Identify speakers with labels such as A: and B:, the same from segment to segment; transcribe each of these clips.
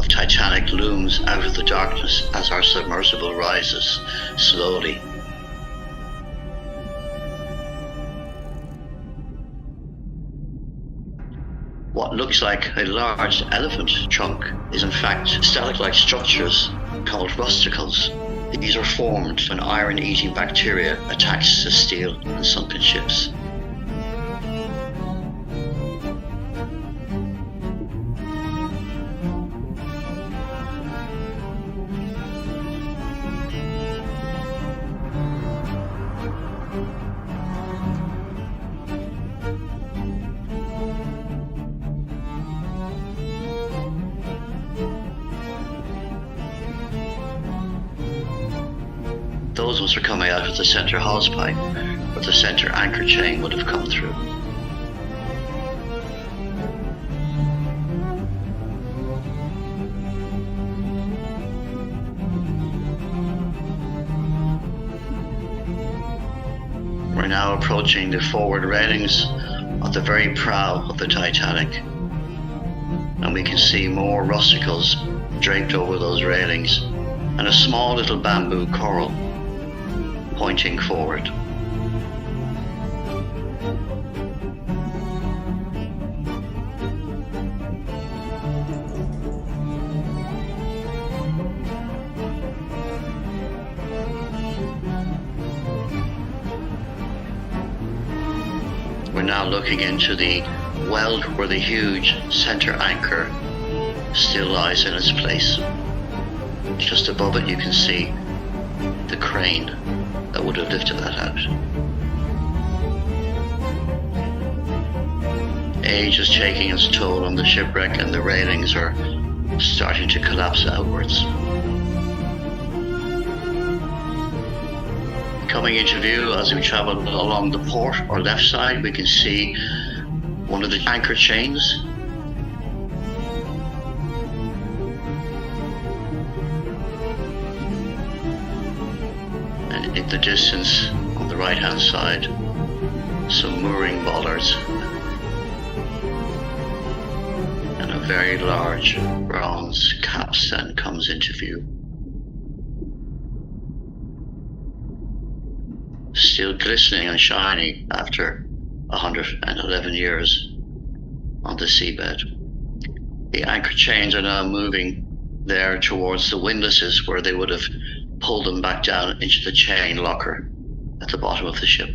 A: of Titanic looms out of the darkness as our submersible rises slowly. What looks like a large elephant trunk is in fact stalactite-like structures called rusticles. These are formed when iron-eating bacteria attacks the steel and sunken ships. Those ones are coming out of the center hose pipe, where the center anchor chain would have come through. We're now approaching the forward railings of the very prow of the Titanic, and we can see more rusticles draped over those railings and a small little bamboo coral pointing forward. We're now looking into the weld where the huge center anchor still lies in its place. Just above it you can see the crane that would have lifted that out. Age is taking its toll on the shipwreck and the railings are starting to collapse outwards. Coming into view as we travel along the port or left side, we can see one of the anchor chains. And in the distance on the right hand side, some mooring bollards and a very large bronze capstan comes into view. Still glistening and shining after 111 years on the seabed. The anchor chains are now moving there towards the windlasses where they would have pulled them back down into the chain locker at the bottom of the ship.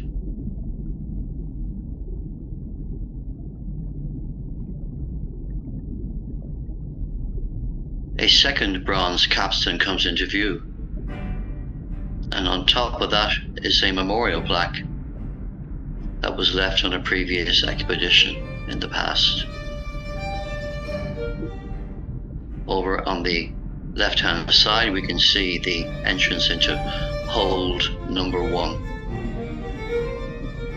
A: A second bronze capstan comes into view, and on top of that is a memorial plaque that was left on a previous expedition in the past. Over on the left hand side we can see the entrance into hold number 1.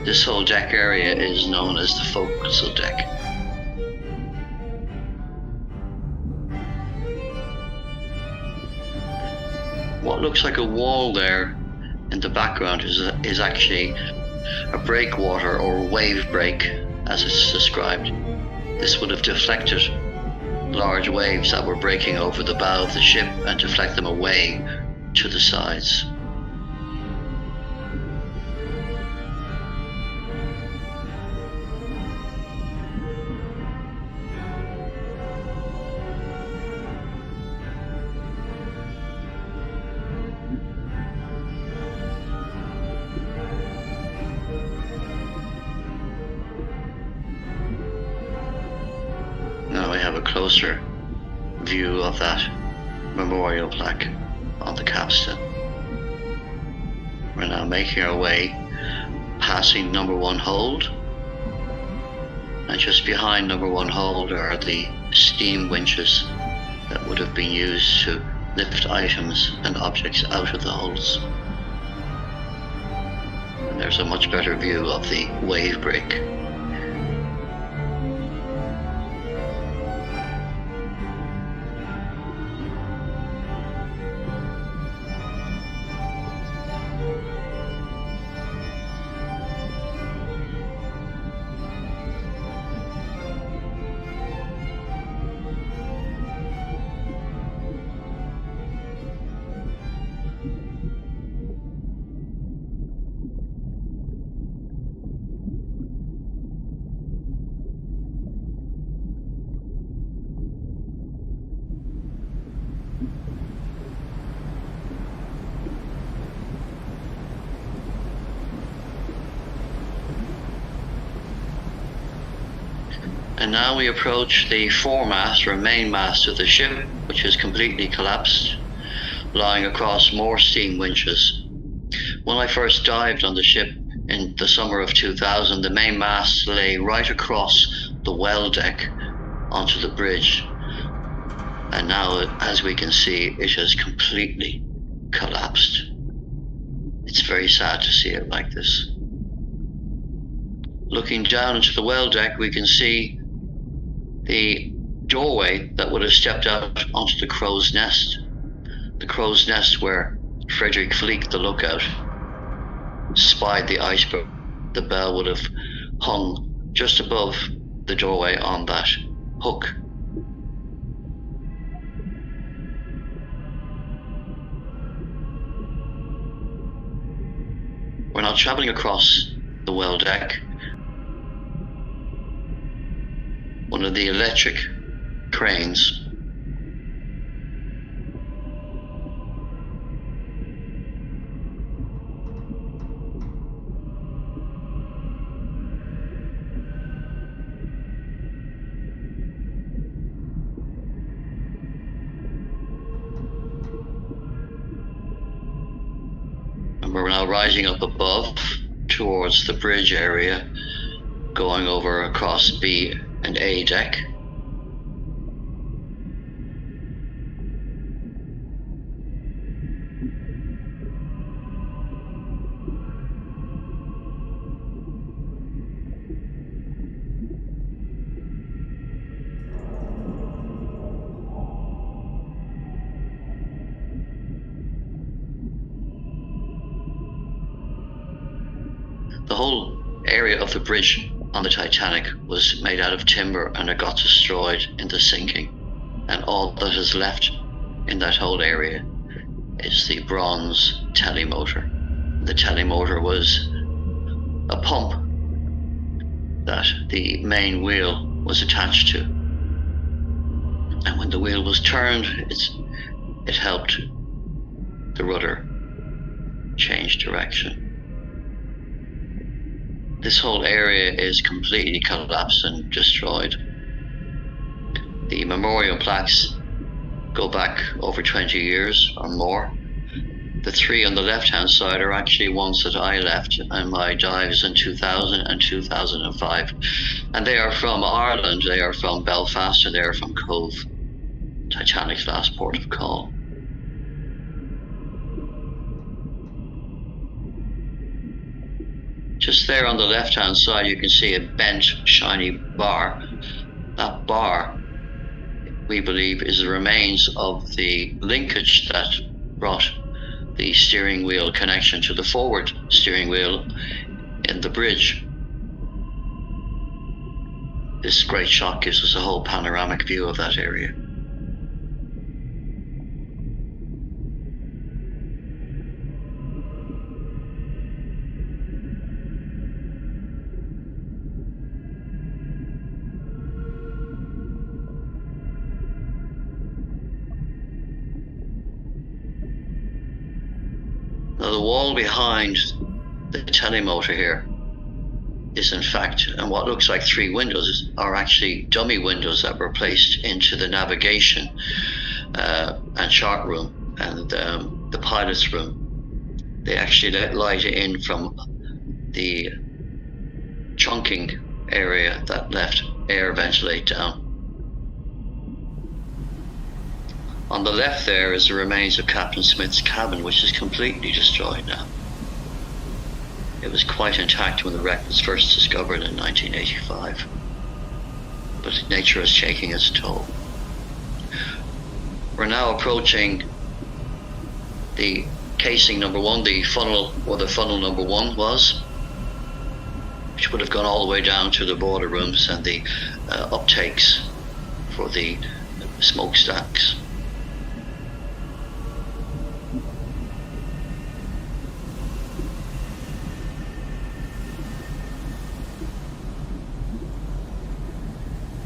A: This whole deck area is known as the forecastle deck. What looks like a wall there in the background is actually a breakwater or wave break, as it's described. This would have deflected large waves that were breaking over the bow of the ship and deflect them away to the sides. Now we have a closer view of that memorial plaque on the capstan. We're now making our way, passing number 1 hold, and just behind number 1 hold are the steam winches that would have been used to lift items and objects out of the holds. And there's a much better view of the wave break. And now we approach the foremast or main mast of the ship, which is completely collapsed, lying across more steam winches. When I first dived on the ship in the summer of 2000, the main mast lay right across the well deck onto the bridge. And now, as we can see, it has completely collapsed. It's very sad to see it like this. Looking down into the well deck, we can see the doorway that would have stepped out onto the crow's nest. The crow's nest where Frederick Fleek, the lookout, spied the iceberg. The bell would have hung just above the doorway on that hook. We're now traveling across the well deck. One of the electric cranes and we're now rising up above towards the bridge area, going over across B and A deck. The whole area of the bridge on the Titanic was made out of timber, and it got destroyed in the sinking. And all that is left in that whole area is the bronze telemotor. The telemotor was a pump that the main wheel was attached to. And when the wheel was turned, it helped the rudder change direction. This whole area is completely collapsed and destroyed. The memorial plaques go back over 20 years or more. The three on the left-hand side are actually ones that I left in my dives in 2000 and 2005. And they are from Ireland, they are from Belfast, and they are from Cove, Titanic's last port of call. Just there on the left-hand side, you can see a bent, shiny bar. That bar, we believe, is the remains of the linkage that brought the steering wheel connection to the forward steering wheel in the bridge. This great shot gives us a whole panoramic view of that area. Now the wall behind the telemotor here is in fact, and what looks like three windows are actually dummy windows that were placed into the navigation and chart room and the pilot's room. They actually let light in from the trunking area that left air ventilate down. On the left there is the remains of Captain Smith's cabin, which is completely destroyed now. It was quite intact when the wreck was first discovered in 1985. But nature is taking its toll. We're now approaching the casing number one, the funnel, where the funnel number one was, which would have gone all the way down to the boiler rooms and the uptakes for the smokestacks.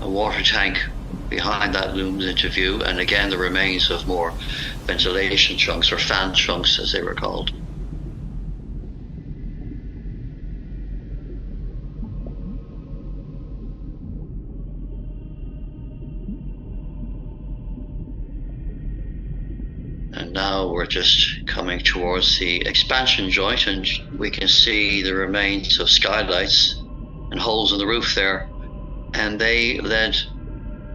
A: A water tank behind that looms into view, and again the remains of more ventilation trunks, or fan trunks as they were called. now we're just coming towards the expansion joint, and we can see the remains of skylights and holes in the roof there, and they led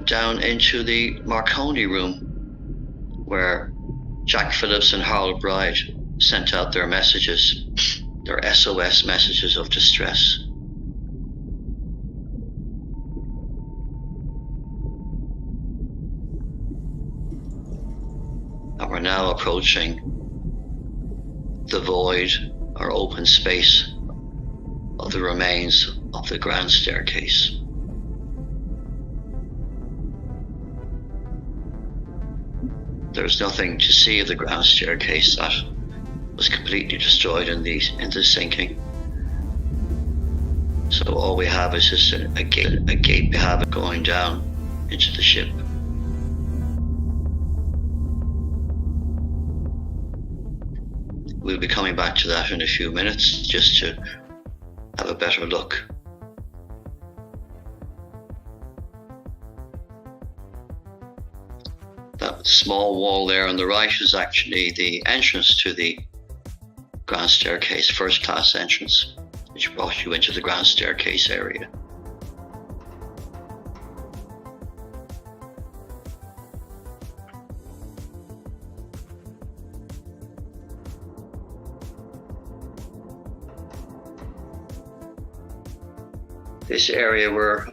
A: down into the Marconi room where Jack Phillips and Harold Bride sent out their messages, their SOS messages of distress. And we're now approaching the void or open space of the remains of the grand staircase. There's nothing to see of the ground staircase. That was completely destroyed in the sinking. So all we have is just a gate we have going down into the ship. We'll be coming back to that in a few minutes just to have a better look. That small wall there on the right is actually the entrance to the grand staircase, first class entrance, which brought you into the grand staircase area. This area we're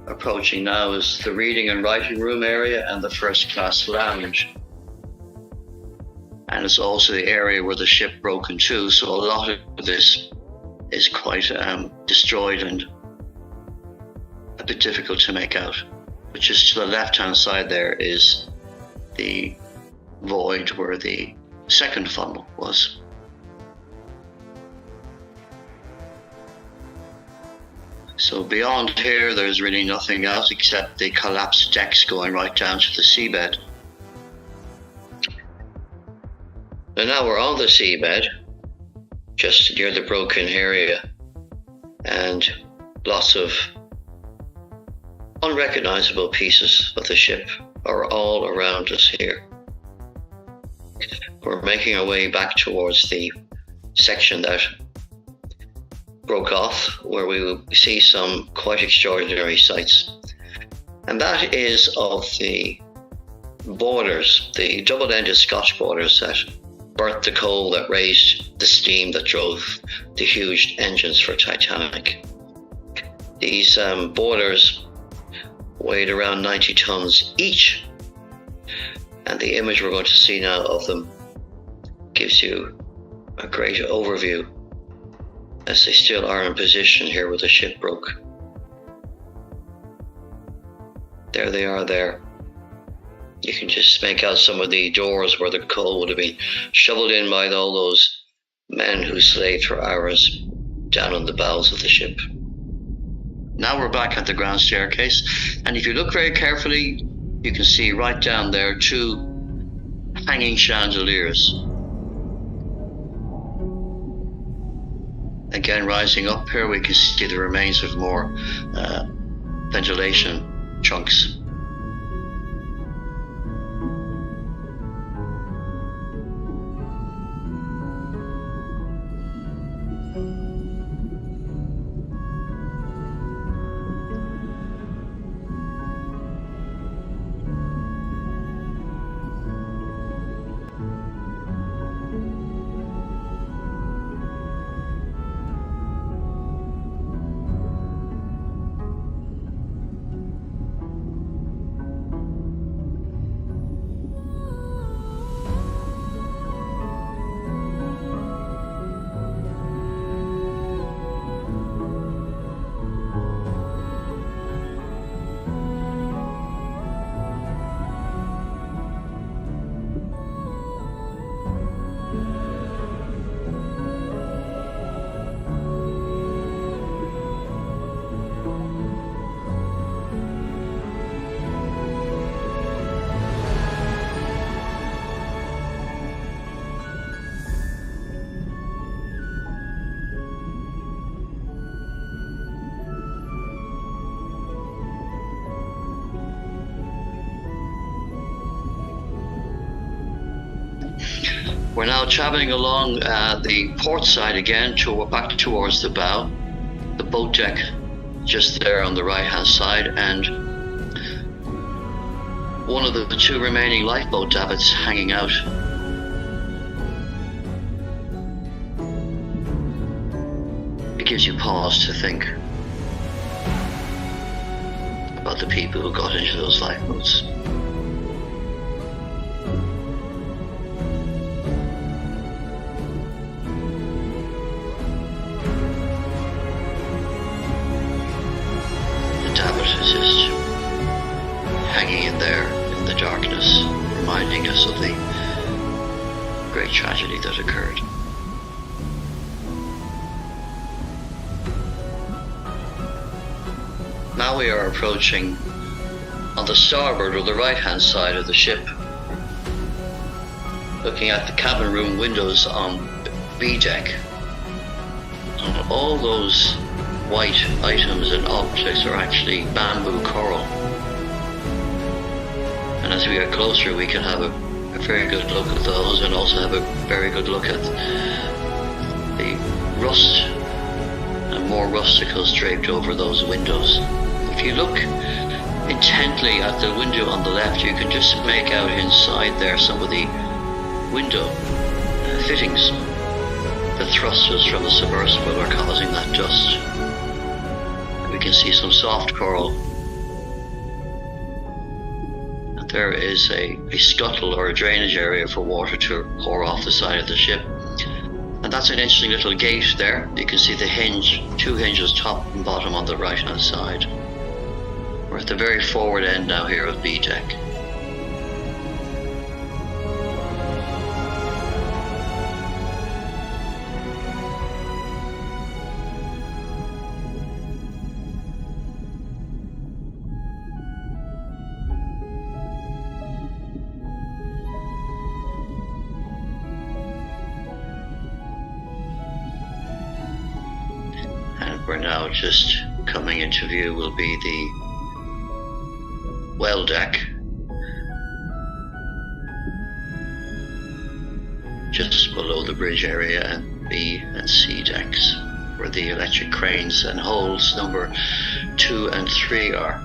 A: approaching now is the reading and writing room area and the first class lounge. And it's also the area where the ship broke in two, so a lot of this is quite destroyed and a bit difficult to make out. But just to the left hand side there is the void where the second funnel was. So beyond here, there's really nothing else except the collapsed decks going right down to the seabed. And now we're on the seabed, just near the broken area, and lots of unrecognizable pieces of the ship are all around us here. We're making our way back towards the section that broke off, where we will see some quite extraordinary sights. And that is of the boilers, the double-ended Scotch boilers that burnt the coal that raised the steam that drove the huge engines for Titanic. These boilers weighed around 90 tons each, and the image we're going to see now of them gives you a great overview, as they still are in position here where the ship broke. There they are there. You can just make out some of the doors where the coal would have been shoveled in by all those men who slaved for hours down on the bowels of the ship. Now we're back at the grand staircase, and if you look very carefully, you can see right down there two hanging chandeliers. Again, rising up here, we can see the remains of more ventilation chunks. We're now traveling along the port side again, back towards the bow. The boat deck just there on the right hand side, and one of the two remaining lifeboat davits hanging out. It gives you pause to think about the people who got into those lifeboats. The davit is just hanging in there in the darkness, reminding us of the great tragedy that occurred. Now we are approaching on the starboard or the right hand side of the ship, looking at the cabin room windows on B deck. And all those white items and objects are actually bamboo coral. And as we get closer, we can have a very good look at those, and also have a very good look at the rust and more rusticles draped over those windows. If you look intently at the window on the left, you can just make out inside there some of the window fittings. The thrusters from the submersible are causing that dust. We can see some soft coral. And there is a scuttle or a drainage area for water to pour off the side of the ship. And that's an interesting little gate there. You can see the hinge, two hinges, top and bottom, on the right hand side. We're at the very forward end now here of B deck. And we're now just coming into view will be the well deck, just below the bridge area, and B and C decks, where the electric cranes and holds number 2 and 3 are.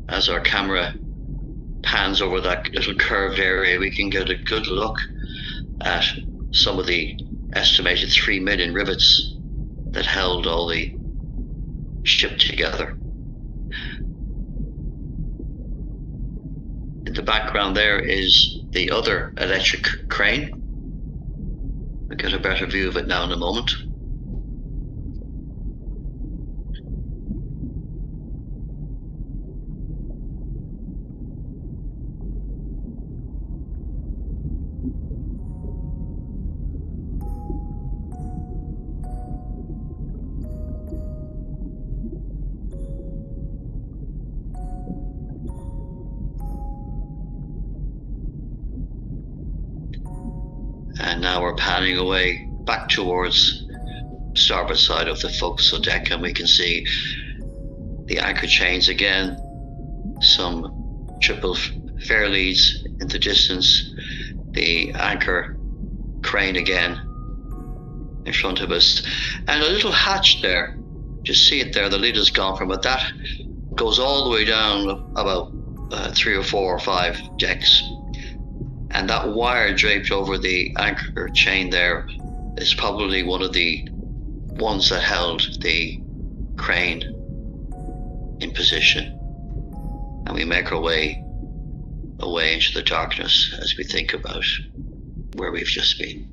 A: As our camera pans over that little curved area, we can get a good look at some of the estimated 3 million rivets that held all the ship together. In the background there is the other electric crane. We'll get a better view of it now in a moment. And now we're panning away back towards starboard side of the forecastle deck, and we can see the anchor chains again, some triple fair leads in the distance, the anchor crane again in front of us, and a little hatch there. Just see it there, the lid is gone from it. That goes all the way down about 3 or 4 or 5 decks. And that wire draped over the anchor chain there is probably one of the ones that held the crane in position. And we make our way away into the darkness as we think about where we've just been.